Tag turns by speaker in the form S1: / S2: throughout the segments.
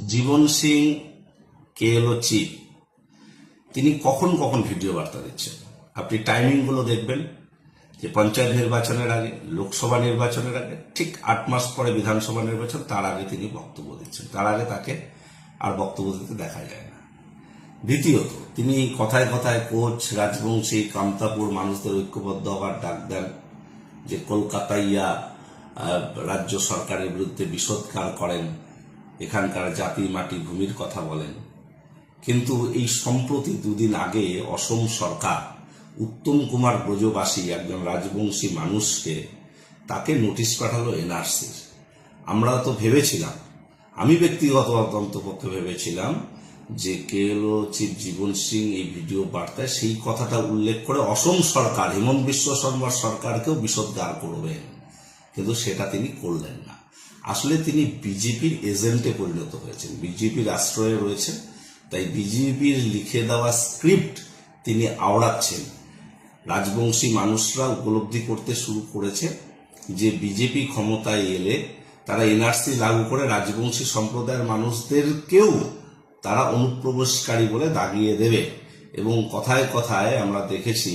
S1: জীবন Singh KLO chief তিনি কখন কখন ভিডিও বার্তা দিচ্ছেন আপনি টাইমিংগুলো দেখবেন যে পঞ্চায়েত নির্বাচনের আগে, লোকসভা নির্বাচনের আগে, ঠিক 8 মাস পরে বিধানসভা নির্বাচন, তার আগে তিনি বক্তব্য দিচ্ছেন। তার আগে তাকে আর বক্তব্য দিতে দেখা যায় না। দ্বিতীয়ত, তিনি কথায় কথায় কোচ, রাজবংশী, কামতাপুর মানুষদের ঐক্যবদ্ধ হওয়ার ডাক দেন, যে কলকাতাইয়া রাজ্য সরকারের বিরুদ্ধে বিষোদ্গার করেন, এখানকার জাতি মাটি ভূমির কথা বলেন। কিন্তু এই সম্প্রতি দুদিন আগে অসম সরকার উত্তম কুমার ব্রজবাসী, একজন রাজবংশী মানুষকে, তাকে নোটিশ পাঠালো এনআরসির। আমরা তো ভেবেছিলাম, আমি ব্যক্তিগত অন্তপক্ষে ভেবেছিলাম যে কেএলও চিফ জীবন সিং এই ভিডিও বার্তায় সেই কথাটা উল্লেখ করে অসম সরকার, হেমন্ত বিশ্ব শর্মার সরকারকেও বিষোদ্গার করবেন, কিন্তু সেটা তিনি করলেন না। আসলে তিনি বিজেপির এজেন্টে পরিণত হয়েছেন, বিজেপির আশ্রয়ে রয়েছেন, তাই বিজেপির লিখে দেওয়া স্ক্রিপ্ট তিনি আওড়াচ্ছেন। রাজবংশী মানুষরা উপলব্ধি করতে শুরু করেছে যে বিজেপি ক্ষমতায় এলে তারা এনআরসি লাগু করে রাজবংশী সম্প্রদায়ের মানুষদেরকেও তারা অনুপ্রবেশকারী বলে দাগিয়ে দেবে। এবং কথায় কথায় আমরা দেখেছি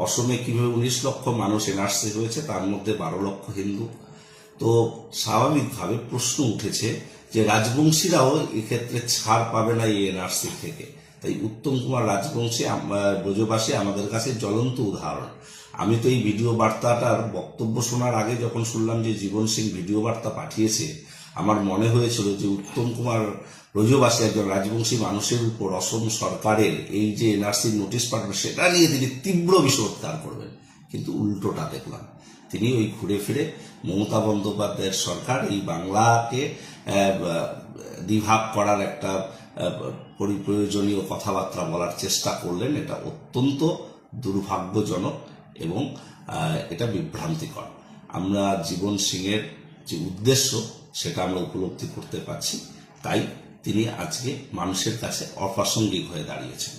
S1: অসমে কিভাবে 19 লক্ষ মানুষ এনআরসি হয়েছে, তার মধ্যে 12 লক্ষ হিন্দু। তো স্বাভাবিকভাবে প্রশ্ন উঠেছে যে রাজবংশীরাও এক্ষেত্রে ছাড় পাবে না এই এনআরসি থেকে। তাই উত্তম কুমার রাজবংশী ব্রজবাসী আমাদের কাছে জ্বলন্ত উদাহরণ। আমি তো এই ভিডিও বার্তাটার বক্তব্য শোনার আগে যখন শুনলাম যে জীবন সিং ভিডিও বার্তা পাঠিয়েছে, আমার মনে হয়েছিল যে উত্তম কুমার ব্রজবাসী একজন রাজবংশী মানুষের উপর অসম সরকারের এই যে এনআরসির নোটিশ পাঠাবে সেটা নিয়ে তিনি তীব্র বিষোদ্গার করবেন। কিন্তু উল্টোটা দেখলাম, তিনি ওই ঘুরে ফিরে মমতা বন্দ্যোপাধ্যায়ের সরকার এই বাংলাকে দ্বিভাগ করার একটা পরিপ্রয়োজনীয় কথাবার্তা বলার চেষ্টা করলেন। এটা অত্যন্ত দুর্ভাগ্যজনক এবং এটা বিভ্রান্তিকর। আমরা জীবন সিংয়ের যে উদ্দেশ্য সেটা আমরা উপলব্ধি করতে পারছি, তাই তিনি আজকে মানুষের কাছে অপ্রাসঙ্গিক হয়ে দাঁড়িয়েছেন।